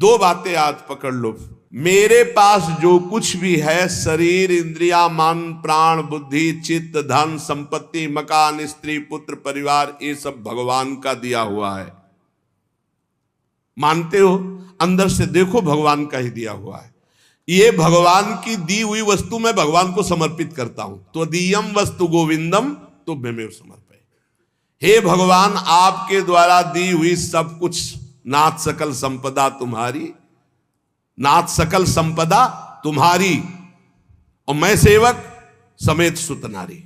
दो बातें आज पकड़ लो। मेरे पास जो कुछ भी है, शरीर, इंद्रिया, मन, प्राण, बुद्धि, चित्त, धन, संपत्ति, मकान, स्त्री, पुत्र, परिवार, ये सब भगवान का दिया हुआ है। मानते हो? अंदर से देखो, भगवान का ही दिया हुआ है। ये भगवान की दी हुई वस्तु मैं भगवान को समर्पित करता हूं। त्वदीयम वस्तु गोविंदम तुभ्यमेव समर्पये। हे भगवान, आपके द्वारा दी हुई सब कुछ, नाथ सकल संपदा तुम्हारी, नाथ सकल संपदा तुम्हारी, और मैं सेवक समेत सुत नारी।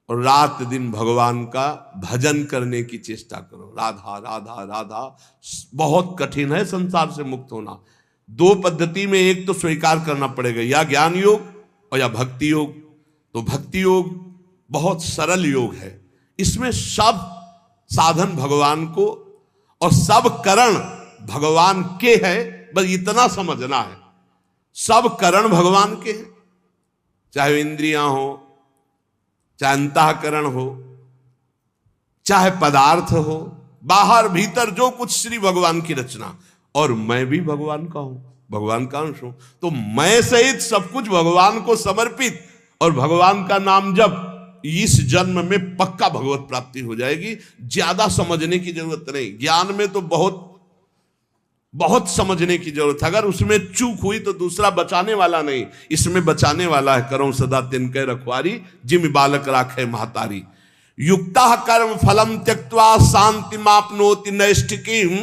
और रात दिन भगवान का भजन करने की चेष्टा करो। राधा राधा राधा। बहुत कठिन है संसार से मुक्त होना। दो पद्धति में एक तो स्वीकार करना पड़ेगा, या ज्ञान योग और या भक्ति योग। तो भक्ति योग बहुत सरल योग है। इसमें सब साधन भगवान को और सब करण भगवान के हैं। बस इतना समझना है, सब करण भगवान के हैं, चाहे इंद्रियां हो, चाहे अंतःकरण हो, चाहे पदार्थ हो, बाहर भीतर जो कुछ श्री भगवान की रचना। और मैं भी भगवान का हूं, भगवान का अंश हूं। तो मैं सहित सब कुछ भगवान को समर्पित और भगवान का नाम जब, इस जन्म में पक्का भगवत प्राप्ति हो जाएगी। ज्यादा समझने की जरूरत नहीं। ज्ञान में तो बहुत बहुत समझने की जरूरत है। अगर उसमें चूक हुई तो दूसरा बचाने वाला नहीं, इसमें बचाने वाला है। करो सदा तिनके रखवारी, जिम बालक राखे महतारी। युक्ता कर्म फलम त्यक्त्वा शांति मापनोति नैष्ठिकीम,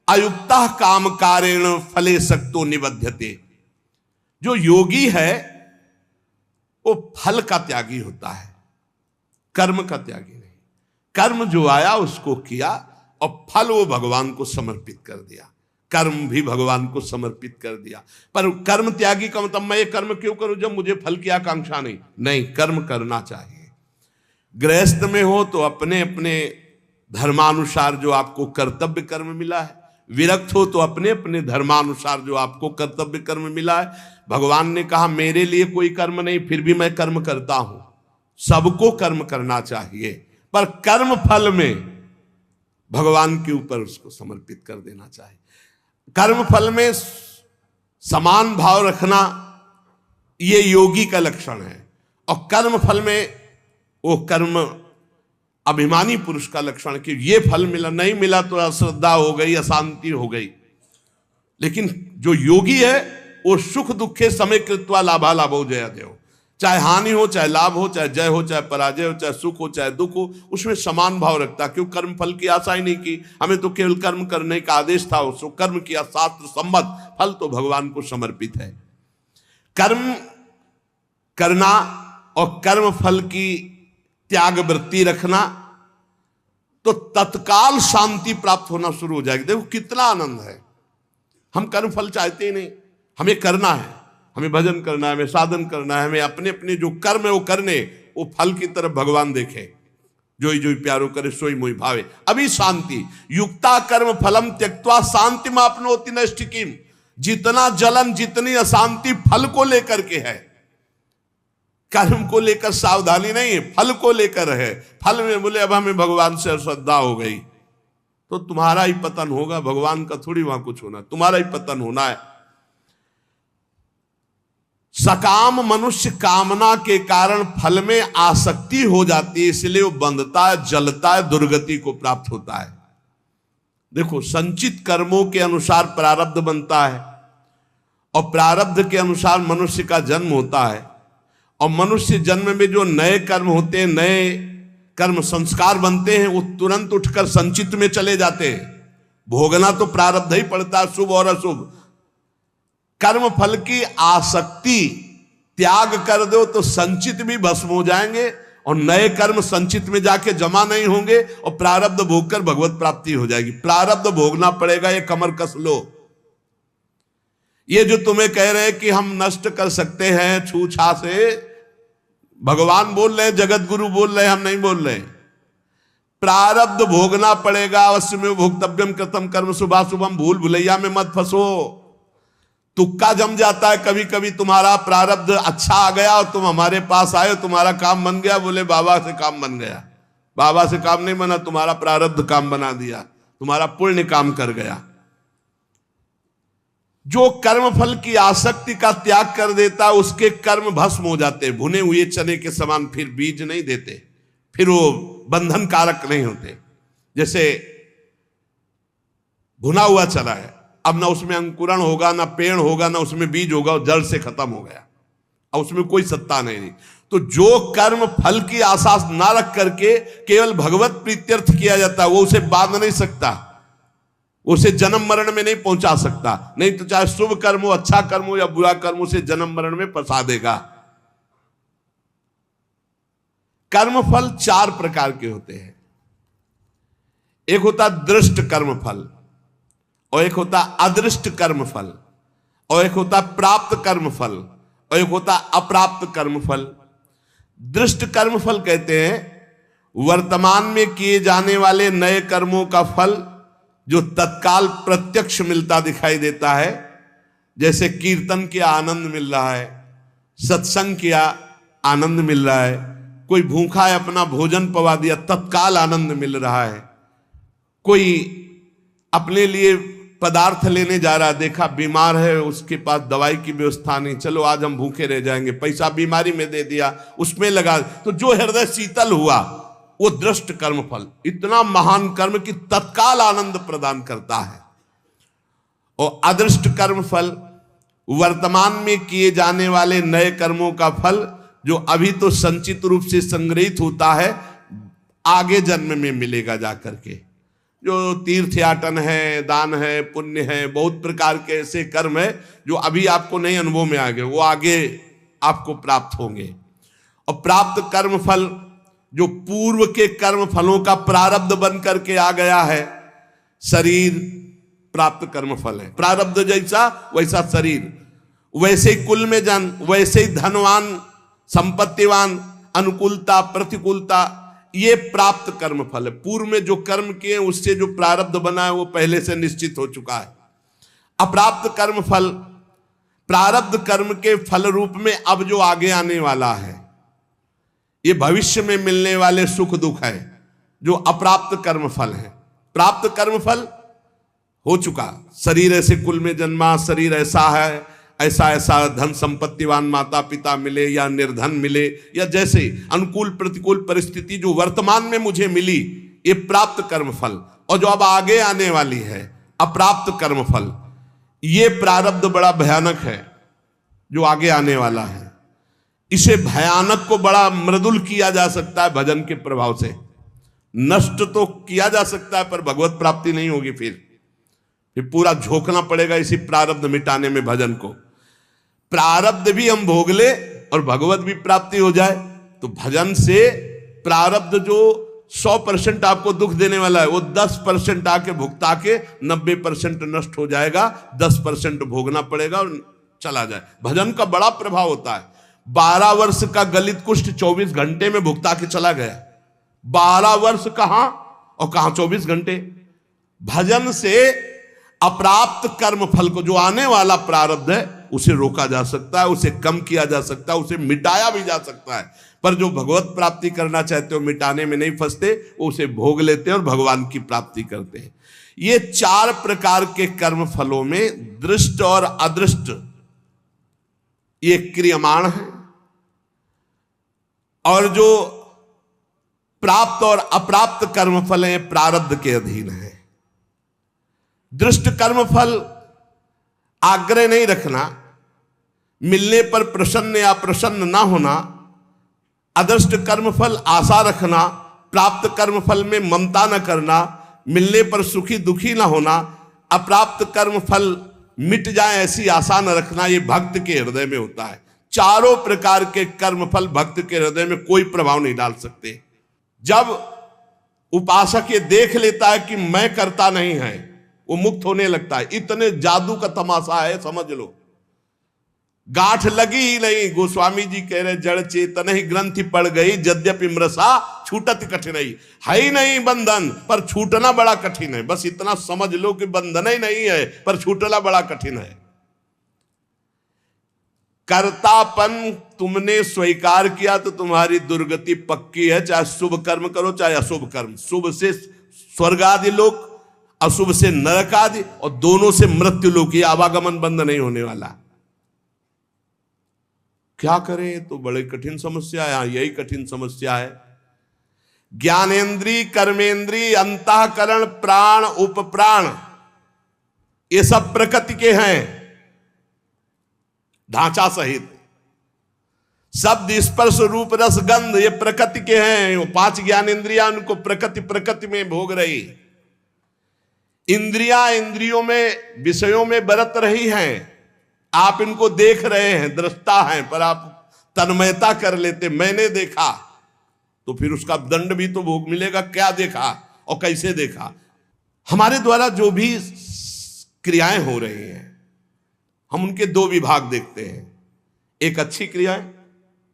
अयुक्ता काम कारेण फले सक्तो निबध्यते। जो योगी है वो फल का त्यागी होता है, कर्म का त्यागी नहीं। कर्म जो आया उसको किया और फल वो भगवान को समर्पित कर दिया। कर्म भी भगवान को समर्पित कर दिया। पर कर्म त्यागी का मतलब मैं ये कर्म क्यों करूं जब मुझे फल की आकांक्षा नहीं। नहीं, कर्म करना चाहिए। गृहस्थ में हो तो अपने अपने धर्मानुसार जो आपको कर्तव्य कर्म मिला है, विरक्त हो तो अपने अपने धर्मानुसार जो आपको कर्तव्य कर्म मिला है। भगवान ने कहा मेरे लिए कोई कर्म नहीं, फिर भी मैं कर्म करता हूं। सबको कर्म करना चाहिए, पर कर्म फल में भगवान के ऊपर उसको समर्पित कर देना चाहिए। कर्म फल में समान भाव रखना ये योगी का लक्षण है, और कर्म फल में वो कर्म अभिमानी पुरुष का लक्षण कि ये फल मिला, नहीं मिला तो अश्रद्धा हो गई, अशांति हो गई। लेकिन जो योगी है वो सुख दुखे समय कृत्वा लाभा लाभो जया देव। चाहे हानि हो, चाहे लाभ हो, चाहे जय हो, चाहे पराजय हो, चाहे सुख हो, चाहे दुख हो, उसमें समान भाव रखता। क्यों? कर्म फल की आशा ही नहीं की। हमें तो केवल कर्म करने का आदेश था, उसको कर्म किया, शास्त्र सम्मत, फल तो भगवान को समर्पित है। कर्म करना और कर्म फल की त्याग वृत्ति रखना तो तत्काल शांति प्राप्त होना शुरू हो जाएगी। देखो कितना आनंद है। हम कर्म फल चाहते ही नहीं, हमें करना है, हमें भजन करना है, हमें साधन करना है, हमें अपने अपने जो कर्म है वो करने, वो फल की तरफ भगवान देखे। जोई जोई प्यारो करे सोई मोई भावे। अभी शांति। युक्ता कर्म फलम त्यक्त्वा शांति मापनोति नैष्ठिकीम। जितना जलन, जितनी अशांति फल को लेकर के है, कर्म को लेकर सावधानी नहीं है, फल को लेकर है। फल में बोले अब हमें भगवान से अश्रद्धा हो गई तो तुम्हारा ही पतन होगा, भगवान का थोड़ी वहां कुछ होना, तुम्हारा ही पतन होना है। सकाम मनुष्य कामना के कारण फल में आसक्ति हो जाती है, इसलिए वो बंधता है, जलता है, दुर्गति को प्राप्त होता है। देखो, संचित कर्मों के अनुसार प्रारब्ध बनता है और प्रारब्ध के अनुसार मनुष्य का जन्म होता है। और मनुष्य जन्म में जो नए कर्म होते हैं, नए कर्म संस्कार बनते हैं, वो तुरंत उठकर संचित में चले जाते हैं। भोगना तो प्रारब्ध ही पड़ता है, शुभ और अशुभ। कर्म फल की आसक्ति त्याग कर दो तो संचित भी भस्म हो जाएंगे और नए कर्म संचित में जाके जमा नहीं होंगे और प्रारब्ध भोगकर भगवत प्राप्ति हो जाएगी। प्रारब्ध भोगना पड़ेगा, ये कमर कस लो। ये जो तुम्हें कह रहे हैं कि हम नष्ट कर सकते हैं छू छा से, भगवान बोल रहे हैं, जगत गुरु बोल रहे हैं, हम नहीं बोल रहे। प्रारब्ध भोगना पड़ेगा, अवश्य में भोक्तव्यम कृतम कर्म शुभाशुभम। भूल भुलैया में मत फंसो। तुक्का जम जाता है कभी कभी। तुम्हारा प्रारब्ध अच्छा आ गया और तुम हमारे पास आए, तुम्हारा काम बन गया, बोले बाबा से काम बन गया। बाबा से काम नहीं बना, तुम्हारा प्रारब्ध काम बना दिया, तुम्हारा पुण्य काम कर गया। जो कर्म फल की आसक्ति का त्याग कर देता है उसके कर्म भस्म हो जाते हैं, भुने हुए चने के समान, फिर बीज नहीं देते, फिर वो बंधन कारक नहीं होते। जैसे भुना हुआ चना है, अब ना उसमें अंकुरण होगा, ना पेड़ होगा, ना उसमें बीज होगा, जड़ से खत्म हो गया, और उसमें कोई सत्ता नहीं। तो जो कर्म फल की आशा ना रख करके केवल भगवत प्रीत्यर्थ किया जाता है, वो उसे बांध नहीं सकता, उसे जन्म मरण में नहीं पहुंचा सकता। नहीं तो चाहे शुभ कर्म हो, अच्छा कर्म हो या बुरा कर्म, उसे जन्म मरण में फंसा देगा। कर्म फल 4 प्रकार के होते हैं। एक होता दृष्ट कर्म फल, और एक होता अदृष्ट कर्म फल, और एक होता प्राप्त कर्म फल, और एक होता अप्राप्त कर्म फल। दृष्ट कर्म फल कहते हैं वर्तमान में किए जाने वाले नए कर्मों का फल जो तत्काल प्रत्यक्ष मिलता दिखाई देता है। जैसे कीर्तन किया आनंद मिल रहा है, सत्संग किया आनंद मिल रहा है, कोई भूखा है अपना भोजन पवा दिया तत्काल आनंद मिल रहा है, कोई अपने लिए पदार्थ लेने जा रहा, देखा बीमार है उसके पास दवाई की व्यवस्था नहीं, चलो आज हम भूखे रह जाएंगे, पैसा बीमारी में दे दिया, उसमें लगा, तो जो हृदय शीतल हुआ वो दृष्ट कर्म फल, इतना महान कर्म कि तत्काल आनंद प्रदान करता है। और अदृष्ट कर्म फल वर्तमान में किए जाने वाले नए कर्मों का फल जो अभी तो संचित रूप से संग्रहित होता है, आगे जन्म में मिलेगा जाकर के। जो तीर्थ याटन है, दान है, पुण्य है, बहुत प्रकार के ऐसे कर्म है जो अभी आपको नहीं अनुभव में आएंगे, वो आगे आपको प्राप्त होंगे। और प्राप्त कर्म फल जो पूर्व के कर्म फलों का प्रारब्ध बन करके आ गया है, शरीर प्राप्त कर्म फल है, प्रारब्ध जैसा वैसा शरीर, वैसे ही कुल में जन, वैसे ही धनवान, संपत्तिवान, अनुकूलता प्रतिकूलता, ये प्राप्त कर्म फल है। पूर्व में जो कर्म किए उससे जो प्रारब्ध बना है वो पहले से निश्चित हो चुका है। अप्राप्त कर्म फल प्रारब्ध कर्म के फल रूप में अब जो आगे आने वाला है, ये भविष्य में मिलने वाले सुख दुख है, जो अप्राप्त कर्म फल है। प्राप्त कर्म फल हो चुका, शरीर ऐसे कुल में जन्मा, शरीर ऐसा है, ऐसा ऐसा धन संपत्तिवान माता पिता मिले या निर्धन मिले, या जैसे अनुकूल प्रतिकूल परिस्थिति जो वर्तमान में मुझे मिली, ये प्राप्त कर्म फल। और जो अब आगे आने वाली है अप्राप्त कर्म फल, ये प्रारब्ध बड़ा भयानक है जो आगे आने वाला है। इसे भयानक को बड़ा मृदुल किया जा सकता है भजन के प्रभाव से, नष्ट तो किया जा सकता है पर भगवत प्राप्ति नहीं होगी। फिर पूरा झोंकना पड़ेगा इसी प्रारब्ध मिटाने में भजन को। प्रारब्ध भी हम भोग ले और भगवत भी प्राप्ति हो जाए, तो भजन से प्रारब्ध जो 100% आपको दुख देने वाला है वो 10% आके भुगता के 90% नष्ट हो जाएगा, 10% भोगना पड़ेगा और चला जाए। भजन का बड़ा प्रभाव होता है। 12 वर्ष का गलित कुष्ठ 24 घंटे में भुगता के चला गया। 12 वर्ष कहां और कहां 24 घंटे। भजन से अप्राप्त कर्म फल को, जो आने वाला प्रारब्ध है, उसे रोका जा सकता है, उसे कम किया जा सकता है, उसे मिटाया भी जा सकता है। पर जो भगवत प्राप्ति करना चाहते हो, मिटाने में नहीं फंसते, वो उसे भोग लेते हैं और भगवान की प्राप्ति करते हैं। ये 4 प्रकार के कर्म फलों में दृष्ट और अदृष्ट ये क्रियमाण है, और जो प्राप्त और अप्राप्त कर्म फल हैं प्रारब्ध के अधीन है। दृष्ट कर्म फल आग्रह नहीं रखना, मिलने पर प्रसन्न या प्रसन्न ना होना। अदृष्ट कर्म फल आशा रखना, प्राप्त कर्म फल में ममता न करना, मिलने पर सुखी दुखी ना होना। अप्राप्त कर्म फल मिट जाए ऐसी आशा न रखना, ये भक्त के हृदय में होता है। चारों प्रकार के कर्म फल भक्त के हृदय में कोई प्रभाव नहीं डाल सकते। जब उपासक ये देख लेता है कि मैं करता नहीं है, वो मुक्त होने लगता है। इतने जादू का तमाशा है, समझ लो। गांठ लगी ही नहीं, गोस्वामी जी कह रहे जड़ चेतन ही ग्रंथि पड़ गई, यद्यपि मृषा छूटत कठिनाई। है ही नहीं बंधन, पर छूटना बड़ा कठिन है। बस इतना समझ लो कि बंधन ही नहीं है, पर छूटना बड़ा कठिन है। कर्तापन तुमने स्वीकार किया तो तुम्हारी दुर्गति पक्की है। चाहे शुभ कर्म करो चाहे अशुभ कर्म। शुभ से स्वर्ग आदि लोक, अशुभ से नरक आदि, और दोनों से मृत्यु लोक, ये आवागमन बंद नहीं होने वाला। क्या करें? तो बड़े कठिन समस्या है, यही कठिन समस्या है। ज्ञानेन्द्रीय, कर्मेंद्रीय, अंतःकरण, प्राण, उपप्राण, ये सब प्रकृति के हैं ढांचा सहित। शब्द, स्पर्श, रूप, रस, गंध, ये प्रकृति के हैं। वो 5 ज्ञानेन्द्रियां उनको प्रकृति में भोग रही। इंद्रियां इंद्रियों में, विषयों में बरत रही हैं। आप इनको देख रहे हैं, दृष्टा हैं, पर आप तन्मयता कर लेते, मैंने देखा, तो फिर उसका दंड भी तो भोग मिलेगा। क्या देखा और कैसे देखा? हमारे द्वारा जो भी क्रियाएं हो रही हैं, हम उनके 2 विभाग देखते हैं, एक अच्छी क्रियाएं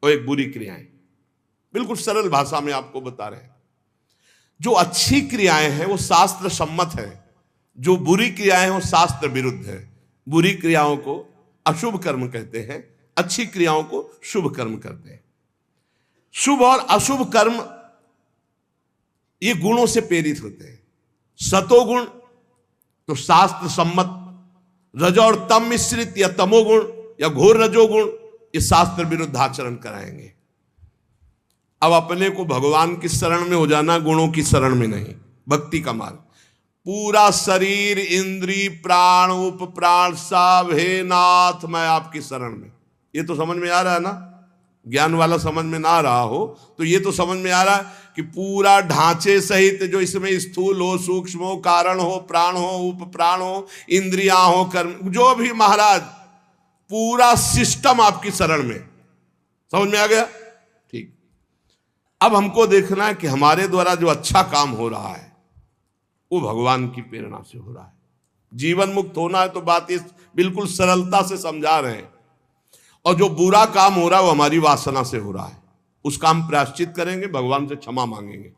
और एक बुरी क्रियाएं। बिल्कुल सरल भाषा में आपको बता रहे हैं। जो अच्छी क्रियाएं हैं वो शास्त्र सम्मत है, जो बुरी क्रियाएं हैं वो शास्त्र विरुद्ध है। बुरी क्रियाओं को अशुभ कर्म कहते हैं, अच्छी क्रियाओं को शुभ कर्म कहते हैं। शुभ और अशुभ कर्म ये गुणों से प्रेरित होते हैं। सतोगुण तो शास्त्र सम्मत, रजो और तम मिश्रित या तमोगुण या घोर रजोगुण, ये शास्त्र विरुद्ध आचरण कराएंगे। अब अपने को भगवान की शरण में हो जाना, गुणों की शरण में नहीं। भक्ति का मार्ग, पूरा शरीर, इंद्री, प्राण, उप प्राण सब, हे नाथ मैं आपकी शरण में। ये तो समझ में आ रहा है ना? ज्ञान वाला समझ में ना आ रहा हो तो ये तो समझ में आ रहा है कि पूरा ढांचे सहित, जो इसमें स्थूल हो, सूक्ष्म हो, कारण हो, प्राण हो, उप प्राण हो, इंद्रियां हो, कर्म, जो भी महाराज, पूरा सिस्टम आपकी शरण में। समझ में आ गया? ठीक। अब हमको देखना है कि हमारे द्वारा जो अच्छा काम हो रहा है वो भगवान की प्रेरणा से हो रहा है। जीवन मुक्त होना है तो बात इस बिल्कुल सरलता से समझा रहे हैं। और जो बुरा काम हो रहा है वो हमारी वासना से हो रहा है, उसका हम प्रायश्चित करेंगे, भगवान से क्षमा मांगेंगे।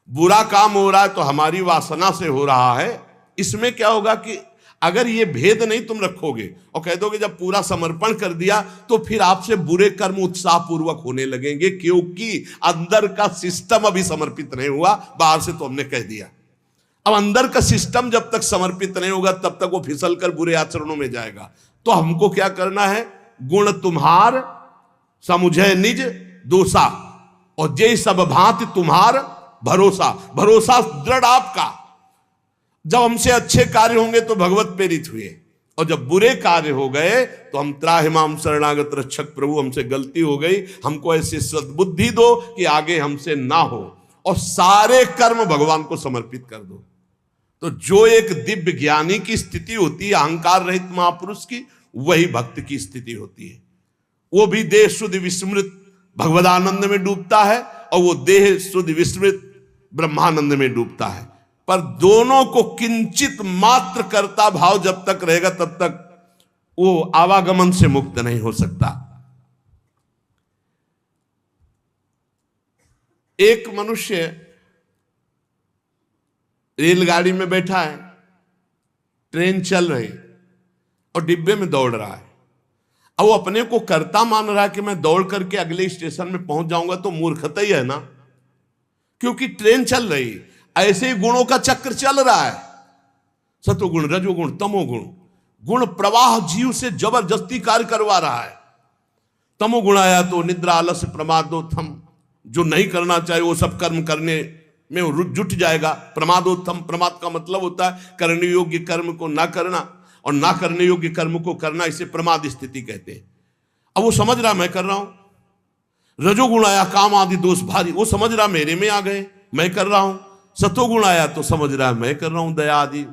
बुरा काम हो रहा है तो हमारी वासना से हो रहा है। इसमें क्या होगा कि अगर ये भेद नहीं तुम रखोगे और कह दोगे जब पूरा समर्पण कर दिया तो फिर आपसे बुरे कर्म उत्साह पूर्वक होने लगेंगे, क्योंकि अंदर का सिस्टम अभी समर्पित नहीं हुआ, बाहर से तो हमने कह दिया। अब अंदर का सिस्टम जब तक समर्पित नहीं होगा तब तक वो फिसल कर बुरे आचरणों में जाएगा। तो हमको क्या करना है? गुण तुम्हार समुझे निज दोषा, और जय सब भांति तुम्हार भरोसा। भरोसा दृढ़ आपका। जब हमसे अच्छे कार्य होंगे तो भगवत प्रेरित हुए, और जब बुरे कार्य हो गए तो हम त्राहिमाम शरणागत रक्षक प्रभु, हमसे गलती हो गई, हमको ऐसी सद्बुद्धि दो कि आगे हमसे ना हो, और सारे कर्म भगवान को समर्पित कर दो। तो जो एक दिव्य ज्ञानी की स्थिति होती है, अहंकार रहित महापुरुष की, वही भक्त की स्थिति होती है। वो भी देह शुद्ध विस्मृत भगवदानंद में डूबता है, और वो देह शुद्ध विस्मृत ब्रह्मानंद में डूबता है। पर दोनों को किंचित मात्र कर्ता भाव जब तक रहेगा तब तक वो आवागमन से मुक्त नहीं हो सकता। एक मनुष्य रेलगाड़ी में बैठा है, ट्रेन चल रही और डिब्बे में दौड़ रहा है। अब वो अपने को कर्ता मान रहा है कि मैं दौड़ करके अगले स्टेशन में पहुंच जाऊंगा, तो मूर्खता ही है ना, क्योंकि ट्रेन चल रही। ऐसे ही गुणों का चक्र चल रहा है, सतोगुण, रजोगुण, तमोगुण। गुण प्रवाह जीव से जबरदस्ती कार्य करवा रहा है। तमोगुण आया तो निद्रा, आलस्य, प्रमादोत्थम, जो नहीं करना चाहिए वो सब कर्म करने में जुट जाएगा। प्रमादोत्थम, प्रमाद का मतलब होता है करने योग्य कर्म को ना करना, और ना करने योग्य कर्म को करना, इसे प्रमाद स्थिति कहते हैं। अब वो समझ रहा मैं कर रहा हूं। रजोगुण आया, काम आदि दोष भारी, वो समझ रहा मेरे में आ गए, मैं कर रहा हूं। सतोगुण आया तो समझ रहा है मैं कर रहा हूं, दया आदि।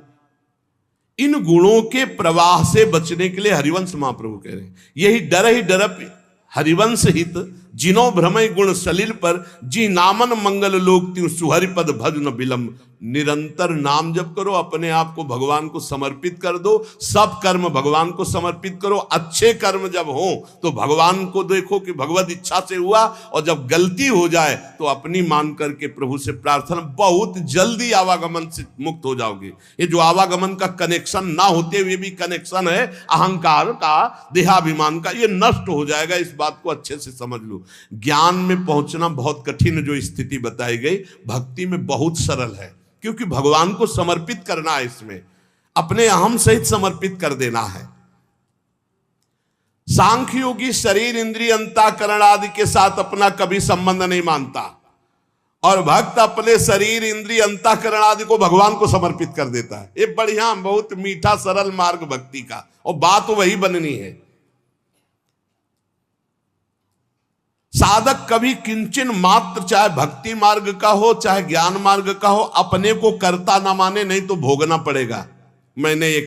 इन गुणों के प्रवाह से बचने के लिए हरिवंश महाप्रभु कह रहे हैं, यही डर ही डरप हरिवंश हित, जिनो भ्रमय गुण सलिल पर, जी नामन मंगल लोक त्यू सुहरिपद भज न विलंब। निरंतर नाम जप करो, अपने आप को भगवान को समर्पित कर दो, सब कर्म भगवान को समर्पित करो। अच्छे कर्म जब हो तो भगवान को देखो कि भगवत इच्छा से हुआ, और जब गलती हो जाए तो अपनी मान करके प्रभु से प्रार्थना, बहुत जल्दी आवागमन से मुक्त हो जाओगे। ये जो आवागमन का कनेक्शन ना होते हुए भी कनेक्शन है अहंकार का, देहाभिमान का, ये नष्ट हो जाएगा। इस बात को अच्छे से समझ लो। ज्ञान में पहुंचना बहुत कठिन जो स्थिति बताई गई, भक्ति में बहुत सरल है। क्योंकि भगवान को समर्पित करना है, इसमें अपने अहम सहित समर्पित कर देना है। सांख्य योगी शरीर इंद्रिय अंतःकरण आदि के साथ अपना कभी संबंध नहीं मानता, और भक्त अपने शरीर इंद्रिय अंतःकरण आदि को भगवान को समर्पित कर देता है। ये बढ़िया, बहुत मीठा सरल मार्ग भक्ति का, और बात वही बननी है। साधक कभी किंचन मात्र, चाहे भक्ति मार्ग का हो चाहे ज्ञान मार्ग का हो, अपने को कर्ता ना माने, नहीं तो भोगना पड़ेगा। मैंने एक